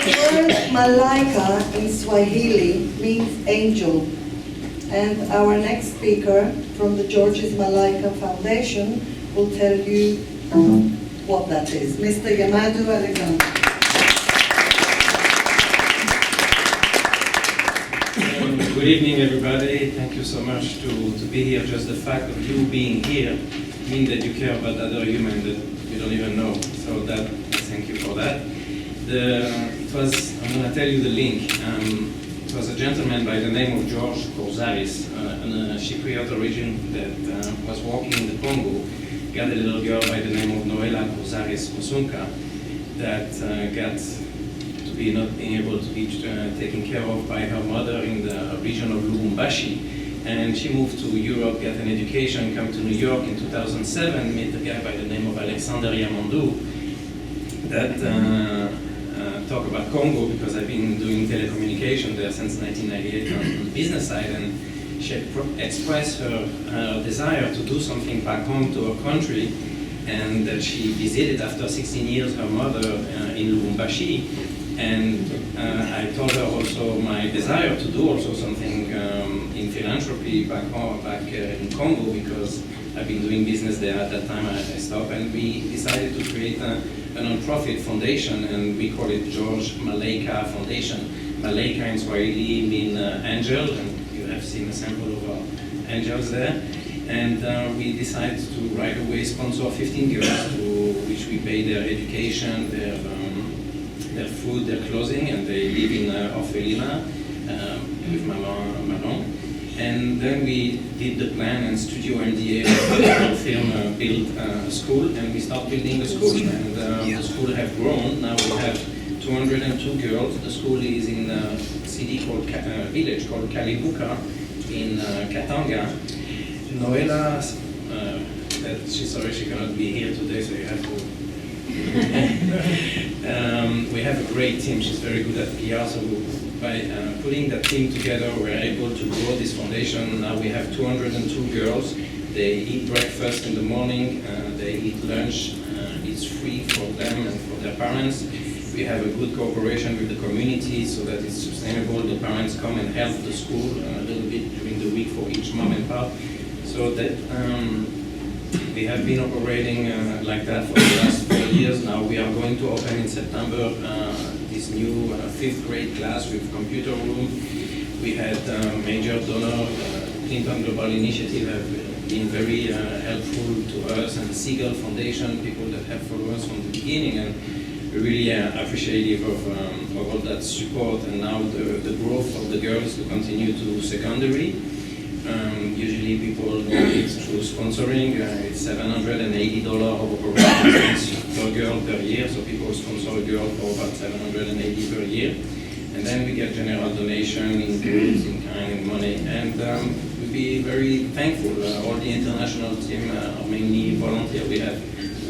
The word Malaika in Swahili means angel, and our next speaker from the George's Malaika Foundation will tell you what that is. Mr. Yamadu Alexander. Good evening, everybody. Thank you so much to be here. Just the fact of you being here means that you care about other humans that you don't even know. So that, thank you for that. I'm going to tell you the link. It was a gentleman by the name of George Corzaris, a Cypriot origin that was walking in the Congo, got a little girl by the name of Noela Corzaris Musunka that got to be not being able to be taken care of by her mother in the region of Lubumbashi. And she moved to Europe, got an education, come to New York in 2007, met a guy by the name of Alexander Yamandou that talk about Congo, because I've been doing telecommunication there since 1998 on the business side, and she expressed her desire to do something back home to her country, and that she visited after 16 years her mother in Lubumbashi, and I told her also my desire to do also something in philanthropy back home, back in Congo, because I've been doing business there at that time. I stopped, and we decided to create a non-profit foundation, and we call it George Malaika Foundation. Malaika in Swahili means angel, and you have seen a sample of our angels there. And we decided to right away sponsor 15 girls to which we pay their education, their food, their clothing, and they live in Orphelina with Maman. And then we did the plan, and Studio MDA film built a school, and we started building the school. And the school have grown. Now we have 202 girls. The school is in a city called village called Kalibuka in Katanga. Noela, she's sorry she cannot be here today, so you have to. We have a great team. She's very good at PR, so by putting that team together, we're able to grow this foundation. Now we have 202 girls. They eat breakfast in the morning, they eat lunch. It's free for them and for their parents. We have a good cooperation with the community so that it's sustainable. The parents come and help the school a little bit during the week for each mom and pop. So that we have been operating like that for the last 4 years. Now we are going to open in September this new 5th grade class with computer room. We had major donor, Clinton Global Initiative have been very helpful to us, and the Seagull Foundation, people that have followed us from the beginning, and we're really appreciative of all that support. And now the growth of the girls to continue to secondary. Usually people do it through sponsoring. It's $780 of operating expense per girl per year, so people sponsor a girl for about $780 per year. And then we get general donation in goods, in kind, in money. And we'd be very thankful. All the international team are mainly volunteer. We have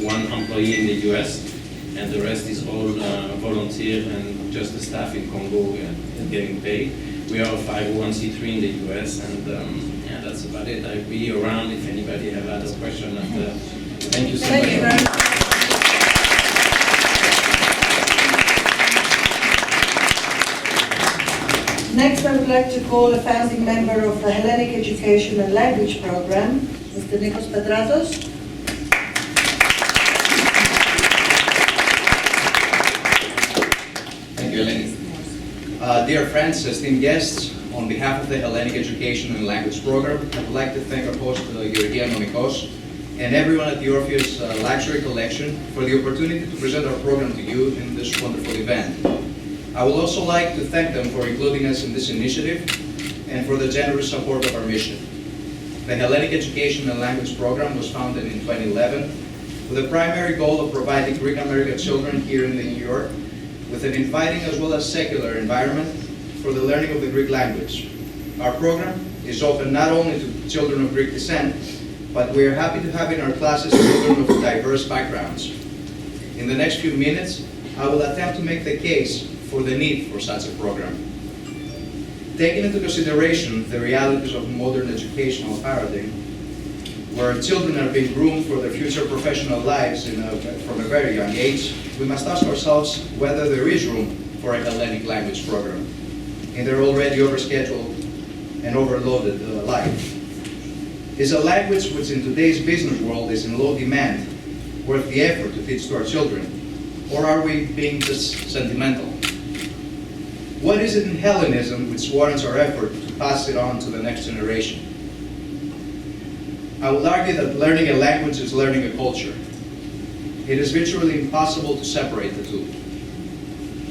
one employee in the US, and the rest is all volunteer, and just the staff in Congo getting paid. We are a 501c3 in the US, and yeah, that's about it. I'll be around if anybody have other questions after. Thank you so much. Thank you very much. Next, I would like to call a founding member of the Hellenic Education and Language Program, Mr. Nikos Petratos. Thank you, Eleni. Dear friends, esteemed guests, on behalf of the Hellenic Education and Language Program, I would like to thank our host, Georgia Nomikos, and everyone at the Orpheus Luxury Collection for the opportunity to present our program to you in this wonderful event. I would also like to thank them for including us in this initiative and for the generous support of our mission. The Hellenic Education and Language Program was founded in 2011 with the primary goal of providing Greek American children here in New York with an inviting as well as secular environment for the learning of the Greek language. Our program is open not only to children of Greek descent, but we are happy to have in our classes children of diverse backgrounds. In the next few minutes, I will attempt to make the case for the need for such a program. Taking into consideration the realities of modern educational paradigm, where children are being groomed for their future professional lives from a very young age, we must ask ourselves whether there is room for a Hellenic language program in their already overscheduled and overloaded life? Is a language which in today's business world is in low demand worth the effort to teach to our children? Or are we being just sentimental? What is it in Hellenism which warrants our effort to pass it on to the next generation? I would argue that learning a language is learning a culture. It is virtually impossible to separate the two.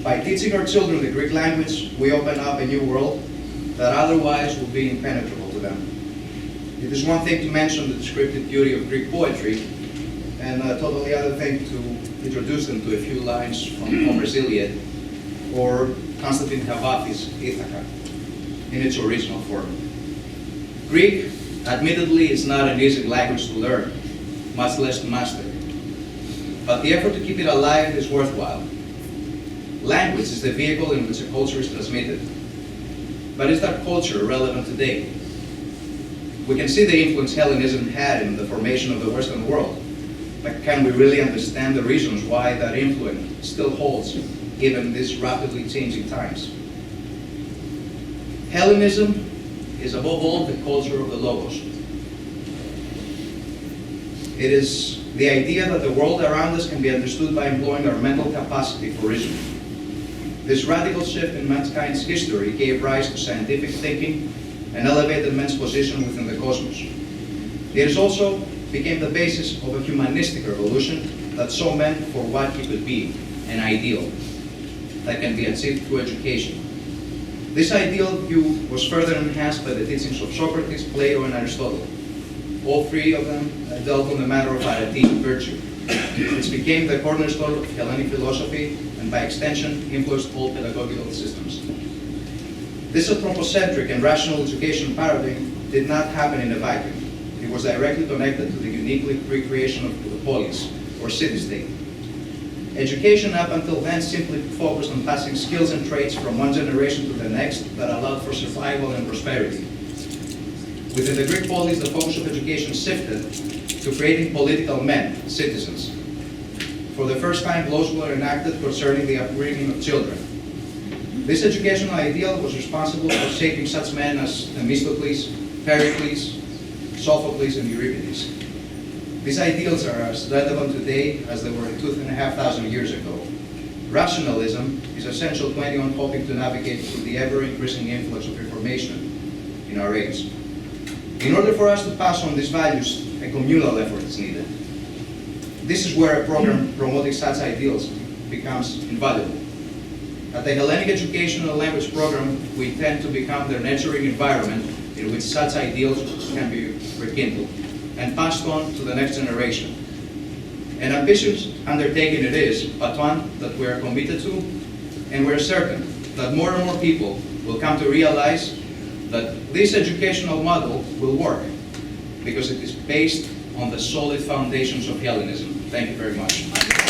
By teaching our children the Greek language, we open up a new world that otherwise would be impenetrable to them. It is one thing to mention the descriptive beauty of Greek poetry, and a totally other thing to introduce them to a few lines from Homer's Iliad or Constantine Cavafis' Ithaca in its original form. Greek, admittedly, is not an easy language to learn, much less to master. But the effort to keep it alive is worthwhile. Language is the vehicle in which a culture is transmitted. But is that culture relevant today? We can see the influence Hellenism had in the formation of the Western world, but can we really understand the reasons why that influence still holds given these rapidly changing times? Hellenism is above all the culture of the Logos. It is the idea that the world around us can be understood by employing our mental capacity for reasoning. This radical shift in mankind's history gave rise to scientific thinking and elevated man's position within the cosmos. It is also became the basis of a humanistic revolution that saw man for what he could be, an ideal that can be achieved through education. This ideal view was further enhanced by the teachings of Socrates, Plato, and Aristotle. All three of them dealt on the matter of arete, virtue, which became the cornerstone of Hellenic philosophy and by extension influenced all pedagogical systems. This anthropocentric and rational education paradigm did not happen in a vacuum. It was directly connected to the uniquely Greek creation of the polis, or city-state. Education up until then simply focused on passing skills and traits from one generation to the next that allowed for survival and prosperity. Within the Greek polis, the focus of education shifted to creating political men, citizens. For the first time, laws were enacted concerning the upbringing of children. This educational ideal was responsible for shaping such men as Themistocles, Pericles, Sophocles, and Euripides. These ideals are as relevant today as they were 2,500 years ago. Rationalism is essential to anyone hoping to navigate through the ever-increasing influx of information in our age. In order for us to pass on these values, a communal effort is needed. This is where a program promoting such ideals becomes invaluable. At the Hellenic Educational Language Program, we tend to become the nurturing environment in which such ideals can be rekindled and passed on to the next generation. An ambitious undertaking it is, but one that we are committed to, and we're certain that more and more people will come to realize that this educational model will work because it is based on the solid foundations of Hellenism. Thank you very much.